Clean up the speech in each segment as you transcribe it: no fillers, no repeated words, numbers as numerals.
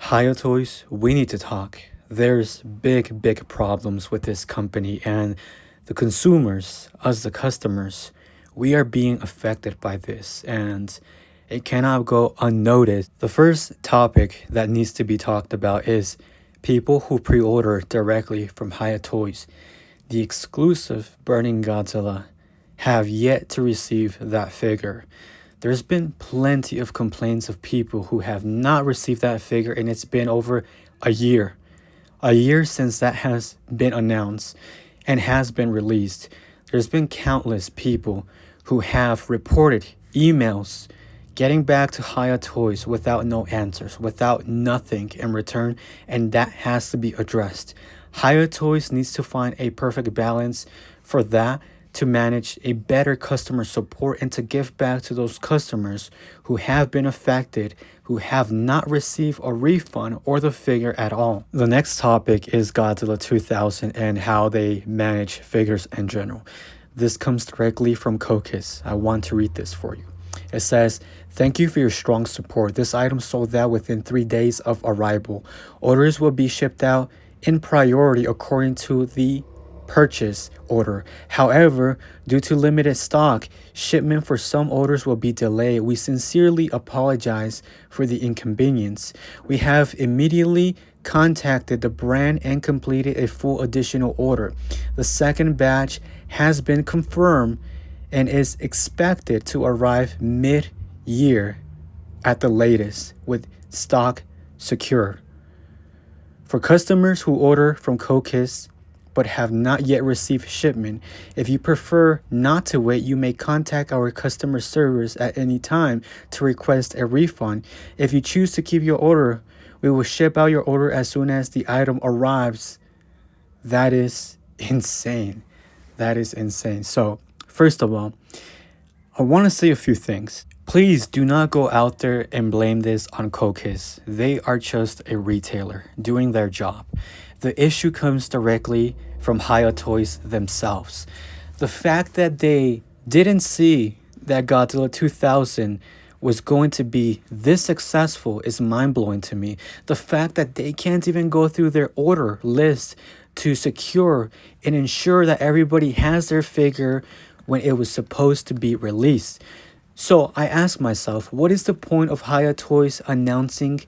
HIYA Toys, we need to talk. There's big problems with this company, and the consumers, us the customers, we are being affected by this, and it cannot go unnoticed. The first topic that needs to be talked about is people who pre-order directly from HIYA Toys. The exclusive Burning Godzilla have yet to receive that figure. There's been plenty of complaints of people who have not received that figure, and it's been over a year. A year since that has been announced and has been released. There's been countless people who have reported emails getting back to HIYA Toys without no answers, without nothing in return, and that has to be addressed. HIYA Toys needs to find a perfect balance for that, to manage a better customer support and to give back to those customers who have been affected, who have not received a refund or the figure at all. The next topic is Godzilla 2000 and how they manage figures in general. This comes directly from Kokis. I want to read this for you. It says, "Thank you for your strong support. This item sold out within 3 days of arrival. Orders will be shipped out in priority according to the purchase order. However, due to limited stock, shipment for some orders will be delayed. We sincerely apologize for the inconvenience. We have immediately contacted the brand and completed a full additional order. The second batch has been confirmed and is expected to arrive mid-year at the latest with stock secure. For customers who order from Kokis but have not yet received shipment, if you prefer not to wait, you may contact our customer service at any time to request a refund. If you choose to keep your order, we will ship out your order as soon as the item arrives." That is insane. That is insane. So, first of all, I want to say a few things. Please do not go out there and blame this on Kokis. They are just a retailer doing their job. The issue comes directly from HIYA Toys themselves. The fact that they didn't see that Godzilla 2000 was going to be this successful is mind-blowing to me. The fact that they can't even go through their order list to secure and ensure that everybody has their figure when it was supposed to be released. So I ask myself, what is the point of HIYA Toys announcing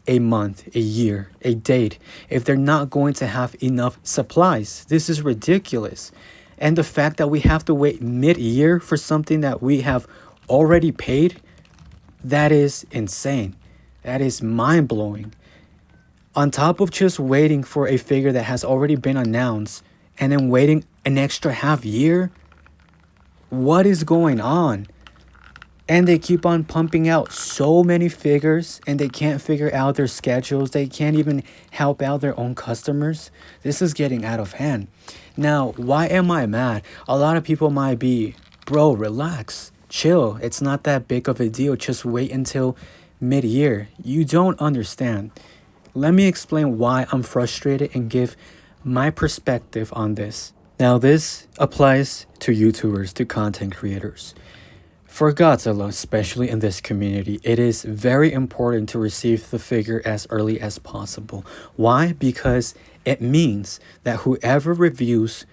a month, a year, a date, if they're not going to have enough supplies? This is ridiculous. And the fact that we have to wait mid-year for something that we have already paid, that is insane. That is mind-blowing. On top of just waiting for a figure that has already been announced and then waiting an extra half year, what is going on? And they keep on pumping out so many figures and they can't figure out their schedules. They can't even help out their own customers. This is getting out of hand. Now, why am I mad? A lot of people might be, bro, relax, chill. It's not that big of a deal. Just wait until mid-year. You don't understand. Let me explain why I'm frustrated and give my perspective on this. Now, this applies to YouTubers, to content creators. For Godzilla, especially in this community, it is very important to receive the figure as early as possible. Why? Because it means that whoever reviews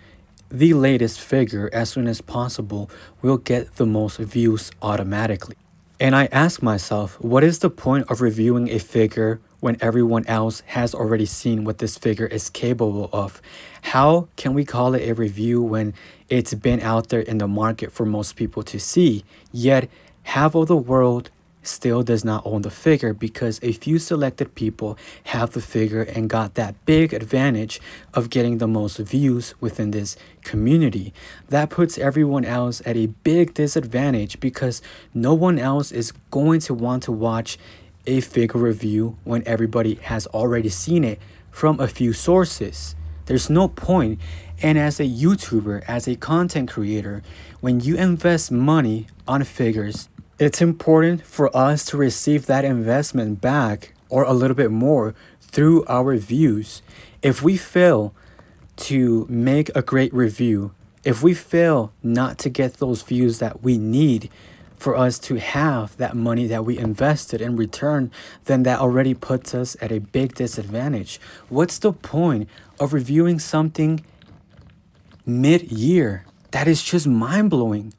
the latest figure as soon as possible will get the most views automatically. And I ask myself, what is the point of reviewing a figure when everyone else has already seen what this figure is capable of? How can we call it a review when it's been out there in the market for most people to see, yet half of the world still does not own the figure because a few selected people have the figure and got that big advantage of getting the most views within this community? That puts everyone else at a big disadvantage because no one else is going to want to watch a figure review when everybody has already seen it from a few sources. There's no point. And as a YouTuber, as a content creator, when you invest money on figures, it's important for us to receive that investment back or a little bit more through our views. If we fail to make a great review, if we fail not to get those views that we need, for us to have that money that we invested in return, then that already puts us at a big disadvantage. What's the point of reviewing something mid-year? That is just mind-blowing.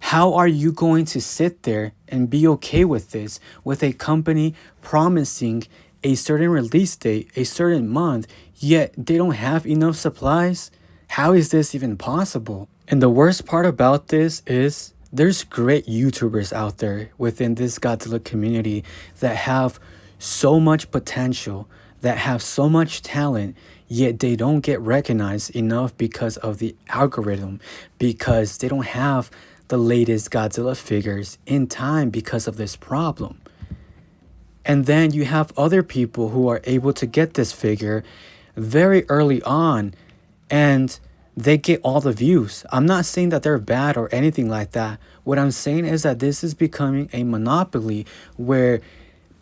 How are you going to sit there and be okay with this, with a company promising a certain release date, a certain month, yet they don't have enough supplies? How is this even possible? And the worst part about this is there's great YouTubers out there within this Godzilla community that have so much potential, that have so much talent, yet they don't get recognized enough because of the algorithm, because they don't have the latest Godzilla figures in time because of this problem. And then you have other people who are able to get this figure very early on and they get all the views. I'm not saying that they're bad or anything like that. What I'm saying is that this is becoming a monopoly where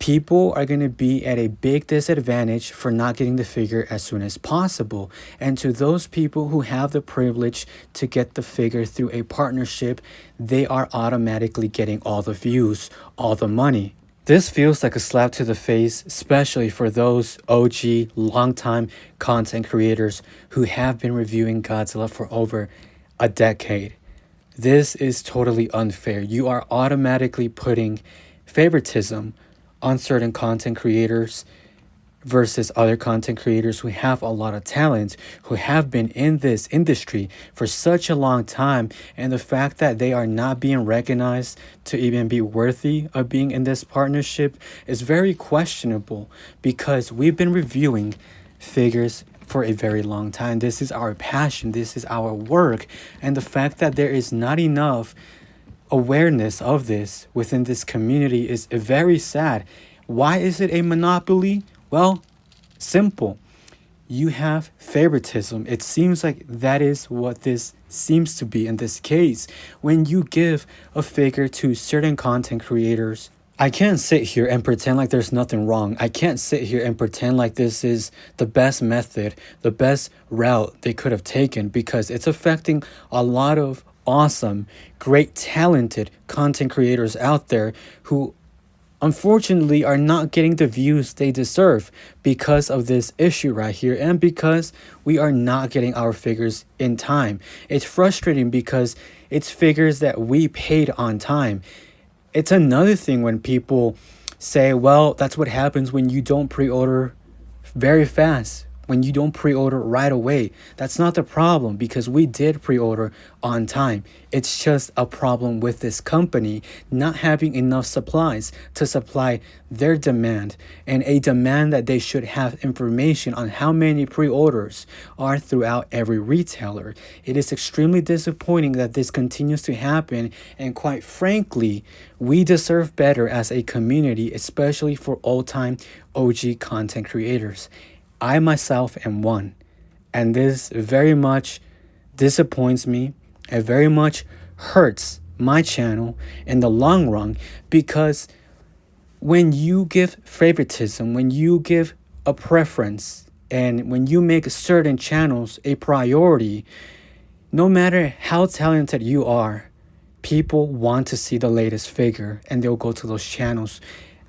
people are going to be at a big disadvantage for not getting the figure as soon as possible. And to those people who have the privilege to get the figure through a partnership, they are automatically getting all the views, all the money. This feels like a slap to the face, especially for those OG, longtime content creators who have been reviewing Godzilla for over a decade. This is totally unfair. You are automatically putting favoritism on certain content creators versus other content creators who have a lot of talent, who have been in this industry for such a long time, and the fact that they are not being recognized to even be worthy of being in this partnership is very questionable, because we've been reviewing figures for a very long time. This is our passion, this is our work, and the fact that there is not enough awareness of this within this community is very sad. Why is it a monopoly? Well, simple. You have favoritism. It seems like that is what this seems to be in this case. When you give a figure to certain content creators, I can't sit here and pretend like there's nothing wrong. I can't sit here and pretend like this is the best method, the best route they could have taken, because it's affecting a lot of awesome, great, talented content creators out there who unfortunately are not getting the views they deserve because of this issue right here, and because we are not getting our figures in time. It's frustrating because it's figures that we paid on time. It's another thing when people say, well, that's what happens when you don't pre-order very fast, when you don't pre-order right away. That's not the problem, because we did pre-order on time. It's just a problem with this company not having enough supplies to supply their demand, and a demand that they should have information on how many pre-orders are throughout every retailer. It is extremely disappointing that this continues to happen, and quite frankly, we deserve better as a community, especially for old-time OG content creators. I myself am one, and this very much disappoints me. It very much hurts my channel in the long run, because when you give favoritism, when you give a preference, and when you make certain channels a priority, no matter how talented you are, people want to see the latest figure and they'll go to those channels.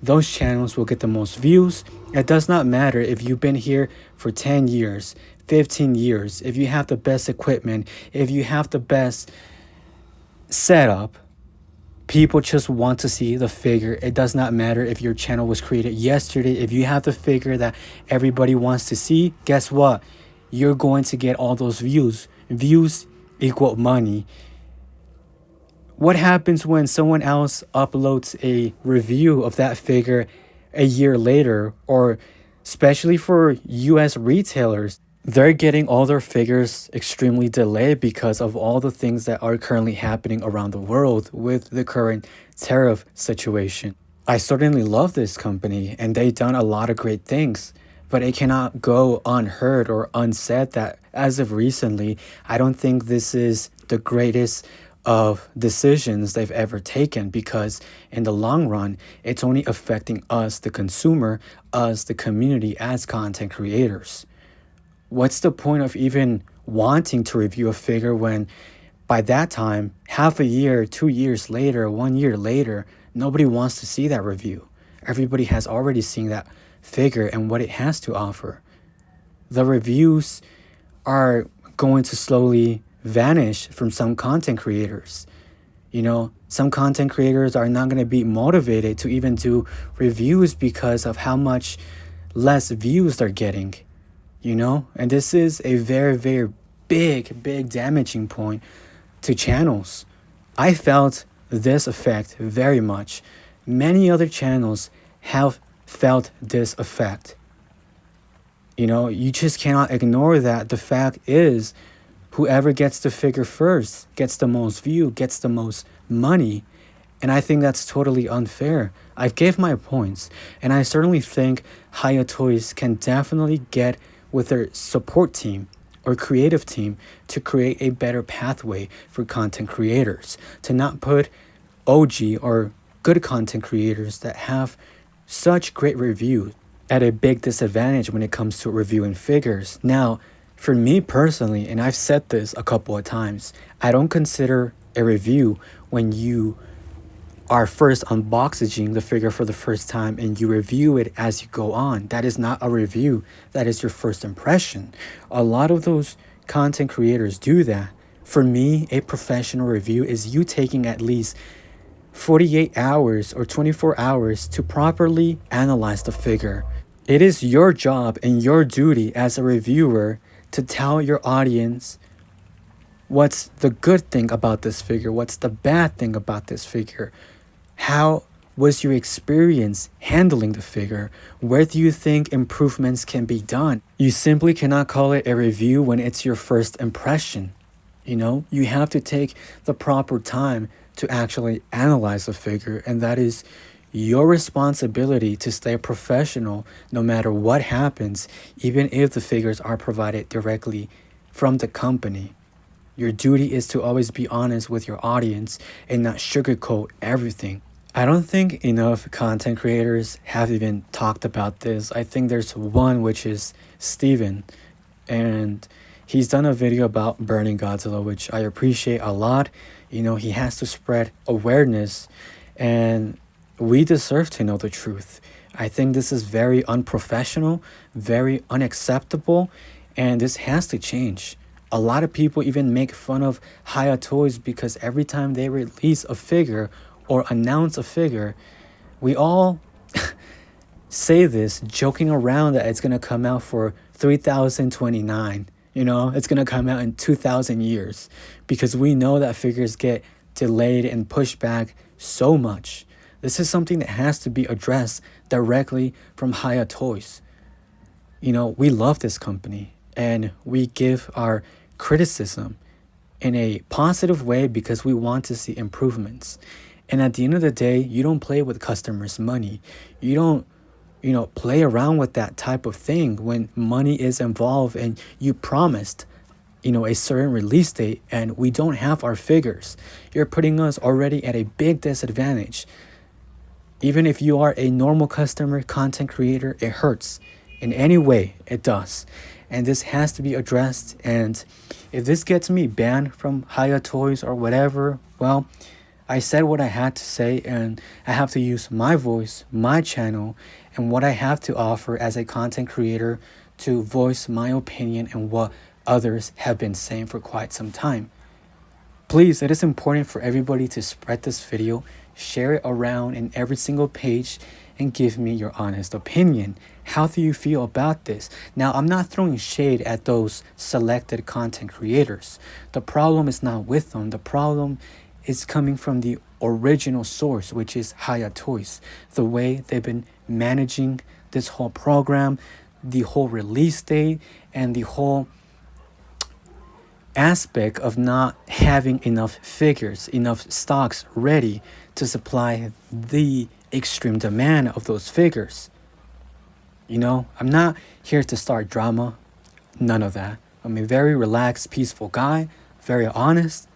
Those channels will get the most views. It does not matter if you've been here for 10 years, 15 years, if you have the best equipment, if you have the best setup. People just want to see the figure. It does not matter if your channel was created yesterday. If you have the figure that everybody wants to see, guess what? You're going to get all those views. Views equal money. What happens when someone else uploads a review of that figure a year later, or especially for US retailers? They're getting all their figures extremely delayed because of all the things that are currently happening around the world with the current tariff situation. I certainly love this company and they've done a lot of great things, but it cannot go unheard or unsaid that as of recently, I don't think this is the greatest of decisions they've ever taken, because in the long run, it's only affecting us, the consumer, us, the community as content creators. What's the point of even wanting to review a figure when By that time, half a year, 2 years later, 1 year later, nobody wants to see that review. Everybody has already seen that figure and what it has to offer. The reviews are going to slowly vanish from some content creators. You know, some content creators are not going to be motivated to even do reviews because of how much less views they're getting, you know? And this is a very, very big damaging point to channels. I felt this effect very much. Many other channels have felt this effect. You know, you just cannot ignore that. The fact is, whoever gets the figure first gets the most view, gets the most money. And I think that's totally unfair. I've gave my points, and I certainly think HIYA Toys can definitely get with their support team or creative team to create a better pathway for content creators, to not put OG or good content creators that have such great reviews at a big disadvantage when it comes to reviewing figures. Now, for me personally, and I've said this a couple of times, I don't consider a review when you are first unboxing the figure for the first time and you review it as you go on. That is not a review. That is your first impression. A lot of those content creators do that. For me, a professional review is you taking at least 48 hours or 24 hours to properly analyze the figure. It is your job and your duty as a reviewer to tell your audience what's the good thing about this figure, what's the bad thing about this figure, how was your experience handling the figure, where do you think improvements can be done. You simply cannot call it a review when it's your first impression. You know, you have to take the proper time to actually analyze the figure, and that is your responsibility to stay professional no matter what happens, even if the figures are provided directly from the company. Your duty is to always be honest with your audience and not sugarcoat everything. I don't think enough content creators have even talked about this. I think there's one, which is Steven, and he's done a video about burning Godzilla, which I appreciate a lot. You know, he has to spread awareness, and we deserve to know the truth. I think this is very unprofessional, very unacceptable, and this has to change. A lot of people even make fun of HIYA Toys because every time they release a figure or announce a figure, we all say this joking around that it's going to come out for 3029. You know, it's going to come out in 2,000 years because we know that figures get delayed and pushed back so much. This is something that has to be addressed directly from HIYA Toys. You know, we love this company and we give our criticism in a positive way because we want to see improvements. And at the end of the day, you don't play with customers' money. You don't, play around with that type of thing when money is involved and you promised, a certain release date and we don't have our figures. You're putting us already at a big disadvantage. Even if you are a normal customer, content creator, it hurts. In any way, it does. And this has to be addressed. And if this gets me banned from HIYA Toys or whatever, well, I said what I had to say, and I have to use my voice, my channel, and what I have to offer as a content creator to voice my opinion and what others have been saying for quite some time. Please, it is important for everybody to spread this video, share it around in every single page, and give me your honest opinion. How do you feel about this? Now, I'm not throwing shade at those selected content creators. The problem is not with them. The problem is coming from the original source, which is HIYA Toys. The way they've been managing this whole program, the whole release date, and the whole aspect of not having enough figures, enough stocks ready to supply the extreme demand of those figures. I'm not here to start drama. None of that. I'm a very relaxed, peaceful guy, very honest.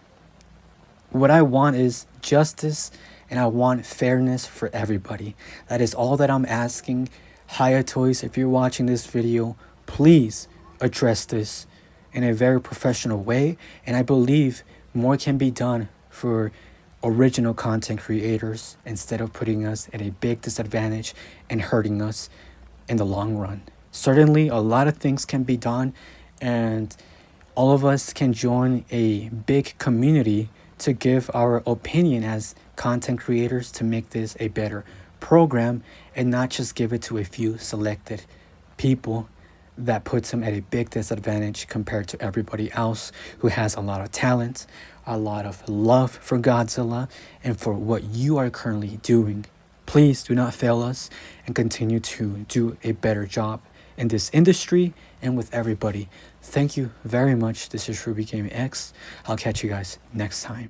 What I want is justice, and I want fairness for everybody. That is all that I'm asking. HIYA Toys, if you're watching this video, please address this in a very professional way. And I believe More can be done for original content creators instead of putting us at a big disadvantage and hurting us in the long run. Certainly, a lot of things can be done, and all of us can join a big community to give our opinion as content creators to make this a better program and not just give it to a few selected people that puts them at a big disadvantage compared to everybody else who has a lot of talent, a lot of love for Godzilla, and for what you are currently doing. Please do not fail us and continue to do a better job in this industry and with everybody. Thank you very much. This is RubiGamingx. I'll catch you guys next time.